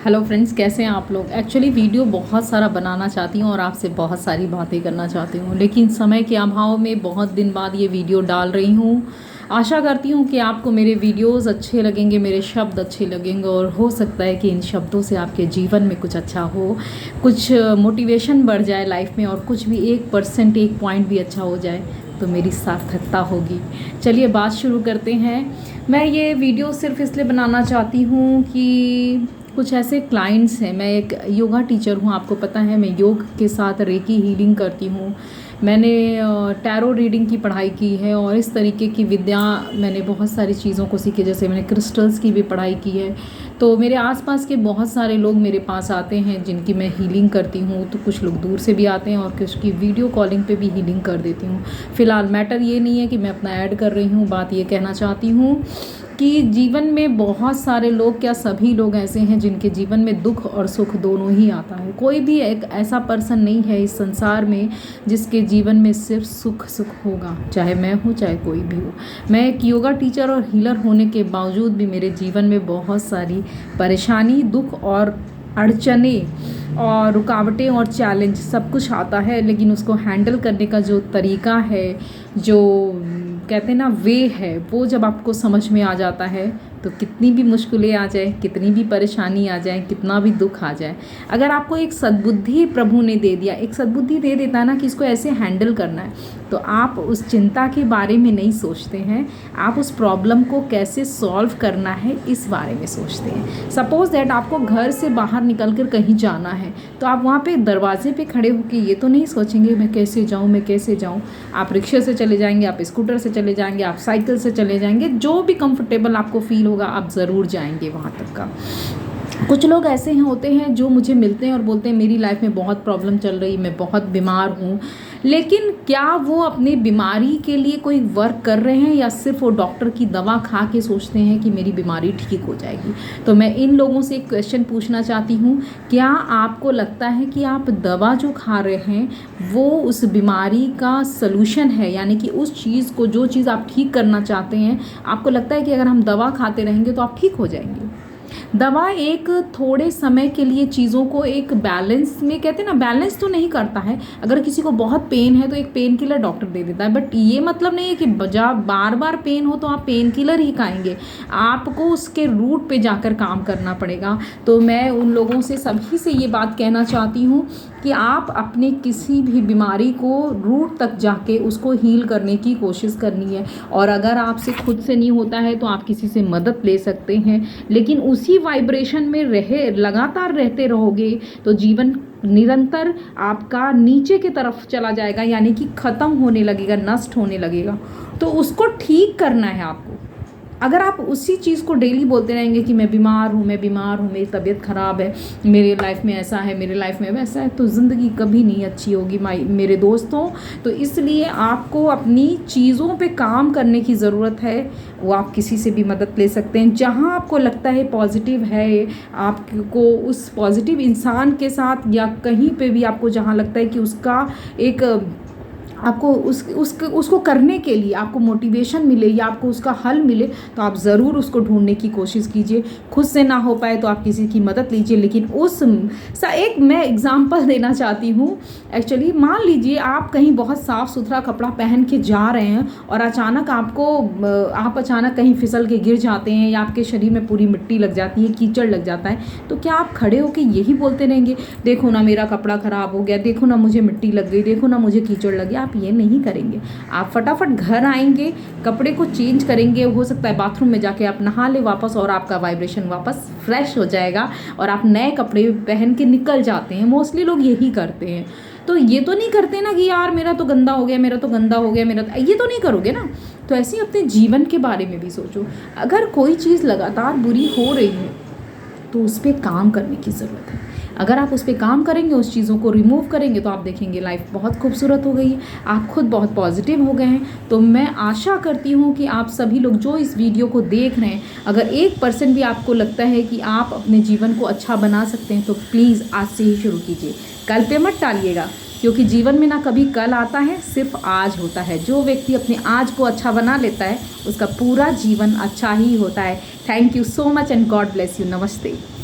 Hello friends, कैसे हैं आप लोग। एक्चुअली वीडियो बहुत सारा बनाना चाहती हूँ और आपसे बहुत सारी बातें करना चाहती हूँ, लेकिन समय के अभाव में बहुत दिन बाद ये वीडियो डाल रही हूँ। आशा करती हूँ कि आपको मेरे वीडियोस अच्छे लगेंगे, मेरे शब्द अच्छे लगेंगे और हो सकता है कि इन शब्दों से आपके जीवन में कुछ अच्छा हो, कुछ मोटिवेशन बढ़ जाए लाइफ में और कुछ भी 1% 1 पॉइंट भी अच्छा हो जाए तो मेरी सार्थकता होगी। चलिए बात शुरू करते हैं। मैं ये वीडियो सिर्फ इसलिए बनाना चाहती हूँ कि कुछ ऐसे क्लाइंट्स हैं। मैं एक योगा टीचर हूँ, आपको पता है मैं योग के साथ रेकी हीलिंग करती हूँ। मैंने टैरो रीडिंग की पढ़ाई की है और इस तरीके की विद्या मैंने बहुत सारी चीज़ों को सीखी, जैसे मैंने क्रिस्टल्स की भी पढ़ाई की है। तो मेरे आसपास के बहुत सारे लोग मेरे पास आते हैं जिनकी मैं हीलिंग करती हूँ। तो कुछ लोग दूर से भी आते हैं और कुछ की वीडियो कॉलिंग पे भी हीलिंग कर देती हूँ। फ़िलहाल मैटर ये नहीं है कि मैं अपना ऐड कर रही हूँ, बात ये कहना चाहती हूँ कि जीवन में बहुत सारे लोग, क्या सभी लोग ऐसे हैं जिनके जीवन में दुख और सुख दोनों ही आता है। कोई भी एक ऐसा पर्सन नहीं है इस संसार में जिसके जीवन में सिर्फ सुख सुख होगा, चाहे मैं हूँ चाहे कोई भी हो। मैं एक योगा टीचर और हीलर होने के बावजूद भी मेरे जीवन में बहुत सारी परेशानी, दुख और अड़चने और रुकावटें और चैलेंज सब कुछ आता है, लेकिन उसको हैंडल करने का जो तरीका है, जो कहते हैं ना वे है, वो जब आपको समझ में आ जाता है तो कितनी भी मुश्किलें आ जाए, कितनी भी परेशानी आ जाए, कितना भी दुख आ जाए, अगर आपको एक सद्बुद्धि प्रभु ने दे दिया, एक सद्बुद्धि दे देता है ना कि इसको ऐसे हैंडल करना है, तो आप उस चिंता के बारे में नहीं सोचते हैं, आप उस प्रॉब्लम को कैसे सॉल्व करना है इस बारे में सोचते हैं। सपोज़ दैट आपको घर से बाहर निकल कर कहीं जाना है, तो आप वहाँ पे दरवाजे पे खड़े होकर ये तो नहीं सोचेंगे मैं कैसे जाऊँ, मैं कैसे जाऊँ। आप रिक्शे से चले जाएंगे, आप स्कूटर से चले जाएंगे, आप साइकिल से चले जाएंगे, जो भी कंफर्टेबल आपको फील होगा आप ज़रूर जाएंगे वहाँ तक का। कुछ लोग ऐसे हैं होते हैं जो मुझे मिलते हैं और बोलते हैं मेरी लाइफ में बहुत प्रॉब्लम चल रही, मैं बहुत बीमार हूँ, लेकिन क्या वो अपनी बीमारी के लिए कोई वर्क कर रहे हैं या सिर्फ वो डॉक्टर की दवा खा के सोचते हैं कि मेरी बीमारी ठीक हो जाएगी। तो मैं इन लोगों से एक क्वेश्चन पूछना चाहती हूँ, क्या आपको लगता है कि आप दवा जो खा रहे हैं वो उस बीमारी का सलूशन है, यानी कि उस चीज़ को, जो चीज़ आप ठीक करना चाहते हैं, आपको लगता है कि अगर हम दवा खाते रहेंगे तो आप ठीक हो जाएंगे। दवा एक थोड़े समय के लिए चीज़ों को एक बैलेंस में, कहते हैं ना, बैलेंस तो नहीं करता है। अगर किसी को बहुत पेन है तो एक पेन किलर डॉक्टर दे देता है, बट ये मतलब नहीं है कि जब बार बार पेन हो तो आप पेन किलर ही खाएंगे, आपको उसके रूट पे जाकर काम करना पड़ेगा। तो मैं उन लोगों से, सभी से ये बात कहना चाहती हूँ कि आप अपने किसी भी बीमारी को रूट तक जाके उसको हील करने की कोशिश करनी है, और अगर आपसे खुद से नहीं होता है तो आप किसी से मदद ले सकते हैं, लेकिन उसी वाइब्रेशन में लगातार रहते रहोगे तो जीवन निरंतर आपका नीचे की तरफ चला जाएगा, यानी कि ख़त्म होने लगेगा, नष्ट होने लगेगा। तो उसको ठीक करना है आपको। अगर आप उसी चीज़ को डेली बोलते रहेंगे कि मैं बीमार हूँ, मैं बीमार हूँ, मेरी तबीयत ख़राब है, मेरे लाइफ में ऐसा है, मेरे लाइफ में वैसा है, तो ज़िंदगी कभी नहीं अच्छी होगी मेरे दोस्तों। तो इसलिए आपको अपनी चीज़ों पे काम करने की ज़रूरत है। वो आप किसी से भी मदद ले सकते हैं, जहाँ आपको लगता है पॉजिटिव है, आपको उस पॉजिटिव इंसान के साथ, या कहीं पे भी आपको जहाँ लगता है कि उसका एक, आपको उसको करने के लिए आपको मोटिवेशन मिले या आपको उसका हल मिले, तो आप ज़रूर उसको ढूंढने की कोशिश कीजिए। खुद से ना हो पाए तो आप किसी की मदद लीजिए, लेकिन एक मैं एग्ज़ाम्पल देना चाहती हूँ। एक्चुअली मान लीजिए आप कहीं बहुत साफ़ सुथरा कपड़ा पहन के जा रहे हैं और अचानक आप अचानक कहीं फिसल के गिर जाते हैं, या आपके शरीर में पूरी मिट्टी लग जाती है, कीचड़ लग जाता है, तो क्या आप खड़े होकर यही बोलते रहेंगे, देखो ना मेरा कपड़ा ख़राब हो गया, देखो ना मुझे मिट्टी लग गई, देखो ना मुझे कीचड़ लग गया। आप ये नहीं करेंगे। आप फटाफट घर आएंगे, कपड़े को चेंज करेंगे, हो सकता है बाथरूम में जाके आप नहा ले वापस, और आपका वाइब्रेशन वापस फ्रेश हो जाएगा और आप नए कपड़े पहन के निकल जाते हैं। मोस्टली लोग यही करते हैं। तो ये तो नहीं करते ना कि यार मेरा तो गंदा हो गया, मेरा तो गंदा हो गया, ये तो नहीं करोगे ना। तो ऐसे ही अपने जीवन के बारे में भी सोचो। अगर कोई चीज़ लगातार बुरी हो रही है तो उस पर काम करने की ज़रूरत है। अगर आप उस पर काम करेंगे, उस चीज़ों को रिमूव करेंगे, तो आप देखेंगे लाइफ बहुत खूबसूरत हो गई है, आप खुद बहुत पॉजिटिव हो गए हैं। तो मैं आशा करती हूँ कि आप सभी लोग जो इस वीडियो को देख रहे हैं, अगर 1% भी आपको लगता है कि आप अपने जीवन को अच्छा बना सकते हैं, तो प्लीज़ आज से ही शुरू कीजिए। कल पे मत टालिएगा, क्योंकि जीवन में ना कभी कल आता है, सिर्फ आज होता है। जो व्यक्ति अपने आज को अच्छा बना लेता है उसका पूरा जीवन अच्छा ही होता है। Thank you so much and God bless you. नमस्ते।